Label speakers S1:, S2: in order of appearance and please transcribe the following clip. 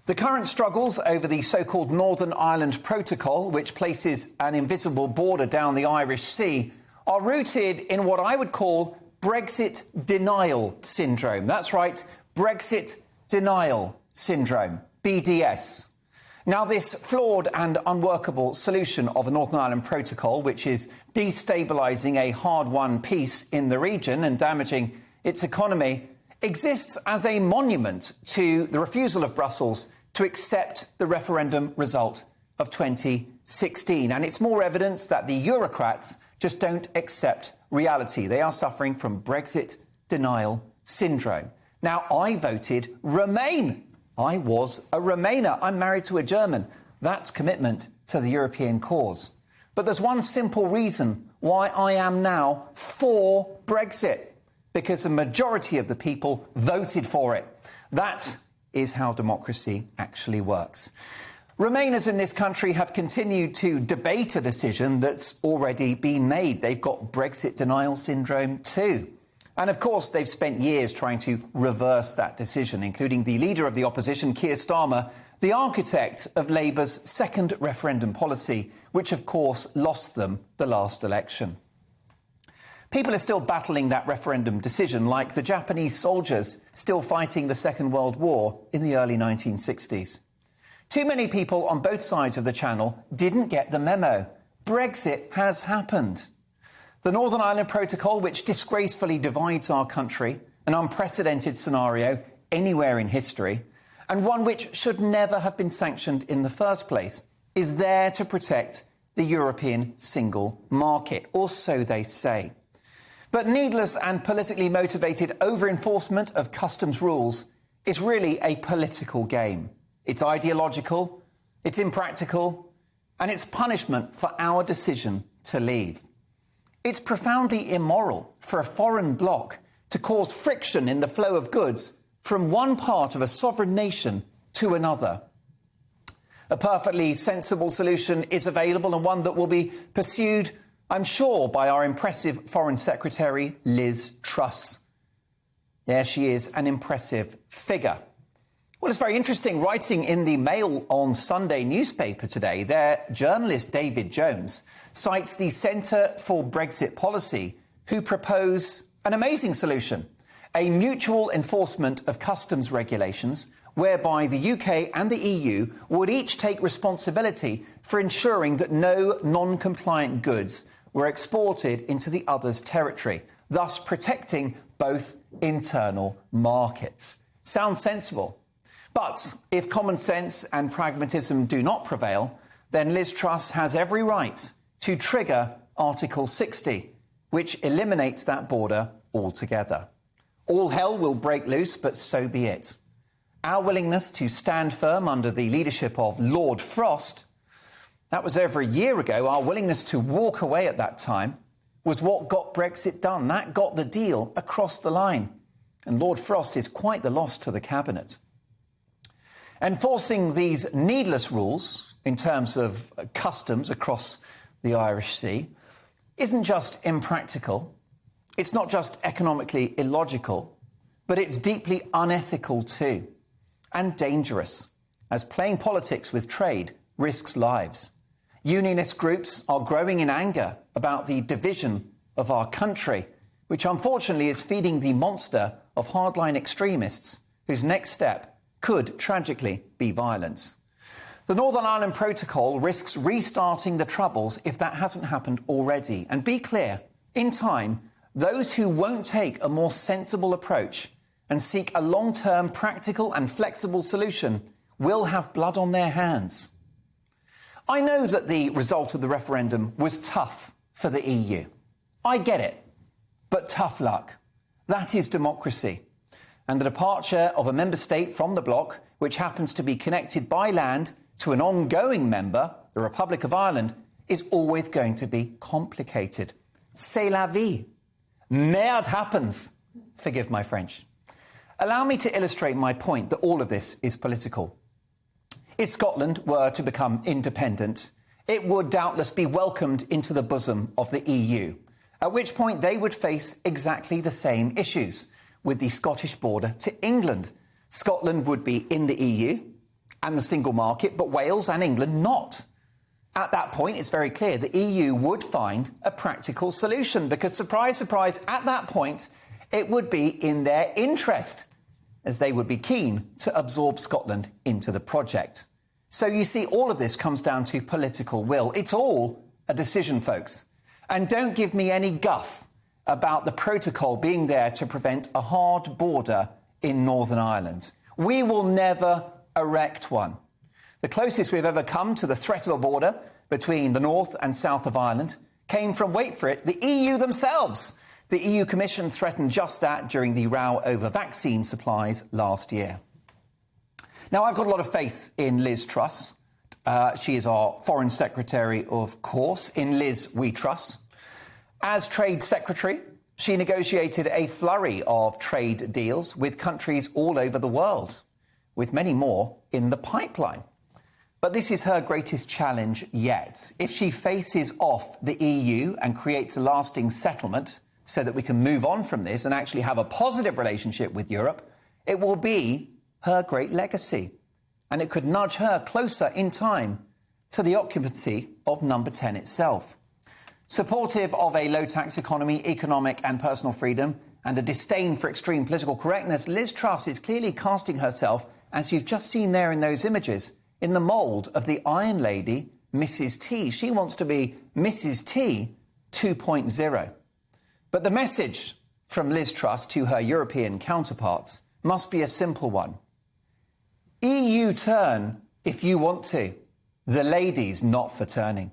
S1: The current struggles over the so-called Northern Ireland Protocol, which places an invisible border down the Irish Sea, are rooted in what I would call Brexit denial syndrome. That's right, Brexit denial syndrome, BDS. Now, this flawed and unworkable solution of the Northern Ireland Protocol, which is destabilising a hard-won peace in the region and damaging its economy, exists as a monument to the refusal of Brussels to accept the referendum result of 2016. And it's more evidence that the Eurocrats just don't accept reality. They are suffering from Brexit denial syndrome. Now, I voted Remain. I was a Remainer. I'm married to a German. That's commitment to the European cause. But there's one simple reason why I am now for Brexit. Because the majority of the people voted for it. That is how democracy actually works. Remainers in this country have continued to debate a decision that's already been made. They've got Brexit denial syndrome too. And of course, they've spent years trying to reverse that decision, including the leader of the opposition, Keir Starmer, the architect of Labour's second referendum policy, which of course lost them the last election. People are still battling that referendum decision like the Japanese soldiers still fighting the Second World War in the early 1960s. Too many people on both sides of the channel didn't get the memo. Brexit has happened. The Northern Ireland Protocol, which disgracefully divides our country, an unprecedented scenario anywhere in history, and one which should never have been sanctioned in the first place, is there to protect the European single market, or so they say. But needless and politically motivated over-enforcement of customs rules is really a political game. It's ideological, it's impractical, and it's punishment for our decision to leave. It's profoundly immoral for a foreign bloc to cause friction in the flow of goods from one part of a sovereign nation to another. A perfectly sensible solution is available, and one that will be pursued, I'm sure, by our impressive Foreign Secretary, Liz Truss. There she is, an impressive figure. Well, it's very interesting. Writing in the Mail on Sunday newspaper today, their journalist David Jones cites the Centre for Brexit Policy, who propose an amazing solution, a mutual enforcement of customs regulations whereby the UK and the EU would each take responsibility for ensuring that no non-compliant goods were exported into the other's territory, thus protecting both internal markets. Sounds sensible. But if common sense and pragmatism do not prevail, then Liz Truss has every right to trigger Article 60, which eliminates that border altogether. All hell will break loose, but so be it. Our willingness to stand firm under the leadership of Lord Frost, that was over a year ago. Our willingness to walk away at that time was what got Brexit done. That got the deal across the line. And Lord Frost is quite the loss to the cabinet. Enforcing these needless rules in terms of customs across the Irish Sea isn't just impractical, it's not just economically illogical, but it's deeply unethical too, and dangerous, as playing politics with trade risks lives. Unionist groups are growing in anger about the division of our country, which unfortunately is feeding the monster of hardline extremists whose next step could tragically be violence. The Northern Ireland Protocol risks restarting the Troubles if that hasn't happened already. And be clear, in time, those who won't take a more sensible approach and seek a long-term, practical and flexible solution will have blood on their hands. I know that the result of the referendum was tough for the EU. I get it, but tough luck. That is democracy. And the departure of a member state from the bloc, which happens to be connected by land to an ongoing member, the Republic of Ireland, is always going to be complicated. C'est la vie. Merde happens. Forgive my French. Allow me to illustrate my point that all of this is political. If Scotland were to become independent, it would doubtless be welcomed into the bosom of the EU, at which point they would face exactly the same issues with the Scottish border to England. Scotland would be in the EU, and the single market, but Wales and England not. At that point, it's very clear the EU would find a practical solution because, surprise, surprise, at that point, it would be in their interest, as they would be keen to absorb Scotland into the project. So you see, all of this comes down to political will. It's all a decision, folks. And don't give me any guff about the protocol being there to prevent a hard border in Northern Ireland. We will never erect one. The closest we've ever come to the threat of a border between the north and south of Ireland came from, wait for it, the EU themselves. The EU Commission threatened just that during the row over vaccine supplies last year. Now, I've got a lot of faith in Liz Truss. She is our Foreign Secretary, of course. In Liz, we trust. As Trade Secretary, she negotiated a flurry of trade deals with countries all over the world, with many more in the pipeline. But this is her greatest challenge yet. If she faces off the EU and creates a lasting settlement so that we can move on from this and actually have a positive relationship with Europe, it will be her great legacy. And it could nudge her closer in time to the occupancy of number 10 itself. Supportive of a low-tax economy, economic and personal freedom, and a disdain for extreme political correctness, Liz Truss is clearly casting herself, as you've just seen there in those images, in the mould of the Iron Lady, Mrs. T. She wants to be Mrs. T 2.0. But the message from Liz Truss to her European counterparts must be a simple one. EU turn if you want to. The lady's not for turning.